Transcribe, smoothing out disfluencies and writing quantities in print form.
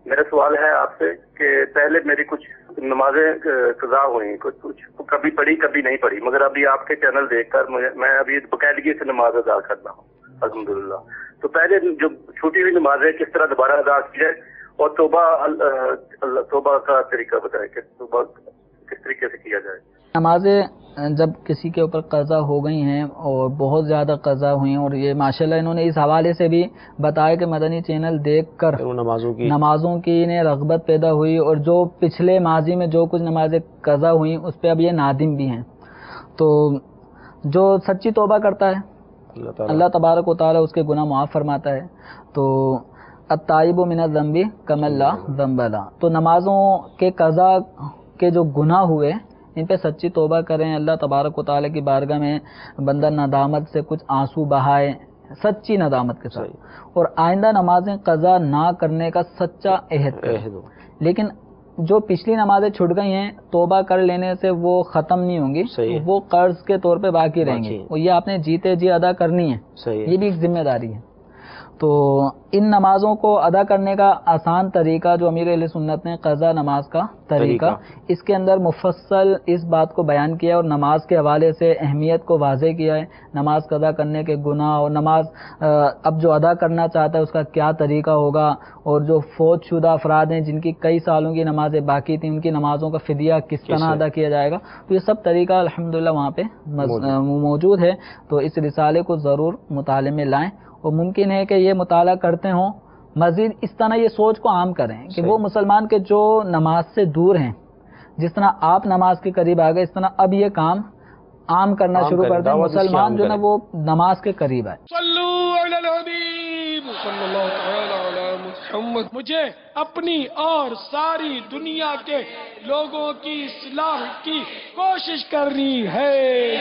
میرا سوال ہے آپ سے کہ پہلے میری کچھ نمازیں قضا ہوئی، کچھ کبھی پڑھی کبھی نہیں پڑھی، مگر ابھی آپ کے چینل دیکھ کر میں ابھی باقاعدگی سے نماز ادا کرتا ہوں الحمدللہ. تو پہلے جو چھوٹی ہوئی نماز ہے کس طرح دوبارہ ادا کی جائے، اور توبہ کا طریقہ بتائیں کہ توبہ کس طریقے سے کیا جائے. نمازیں جب کسی کے اوپر قضا ہو گئی ہیں اور بہت زیادہ قضا ہوئی ہیں، اور یہ ماشاءاللہ انہوں نے اس حوالے سے بھی بتایا کہ مدنی چینل دیکھ کر نمازوں کی انہیں رغبت پیدا ہوئی، اور جو پچھلے ماضی میں جو کچھ نمازیں قضا ہوئیں اس پہ اب یہ نادم بھی ہیں. تو جو سچی توبہ کرتا ہے اللہ تبارک و تعالی اس کے گناہ معاف فرماتا ہے. تو التائب من الذنب کمن لا ذنب له. تو نمازوں کے قضا کے جو گناہ ہوئے ان پہ سچی توبہ کریں، اللہ تبارک و تعالی کی بارگاہ میں بندہ ندامت سے کچھ آنسو بہائے سچی ندامت کے ساتھ، اور آئندہ نمازیں قضا نہ کرنے کا سچا عہد کریں. لیکن جو پچھلی نمازیں چھوٹ گئی ہیں توبہ کر لینے سے وہ ختم نہیں ہوں گی، وہ قرض کے طور پہ باقی رہیں گی، اور یہ آپ نے جیتے جی ادا کرنی ہے. یہ بھی ایک ذمہ داری ہے. تو ان نمازوں کو ادا کرنے کا آسان طریقہ جو امیر اہل سنت نے قضا نماز کا طریقہ اس کے اندر مفصل اس بات کو بیان کیا اور نماز کے حوالے سے اہمیت کو واضح کیا ہے، نماز قضا کرنے کے گناہ، اور نماز اب جو ادا کرنا چاہتا ہے اس کا کیا طریقہ ہوگا، اور جو فوت شدہ افراد ہیں جن کی کئی سالوں کی نمازیں باقی تھیں ان کی نمازوں کا فدیہ کس طرح ادا کیا جائے گا. تو یہ سب طریقہ الحمدللہ وہاں پہ موجود ہے. تو اس رسالے کو ضرور مطالعے میں لائیں، اور ممکن ہے کہ یہ مطالعہ کرتے ہوں مزید اس طرح یہ سوچ کو عام کریں کہ وہ مسلمان کے جو نماز سے دور ہیں، جس طرح آپ نماز کے قریب آ گئے اس طرح اب یہ کام عام کرنا شروع کر دیں. مسلمان جو نا وہ نماز کے قریب آئے. صلو علی الحبیب صلی اللہ تعالی علی محمد. مجھے اپنی اور ساری دنیا کے لوگوں کی اصلاح کی کوشش کرنی ہے.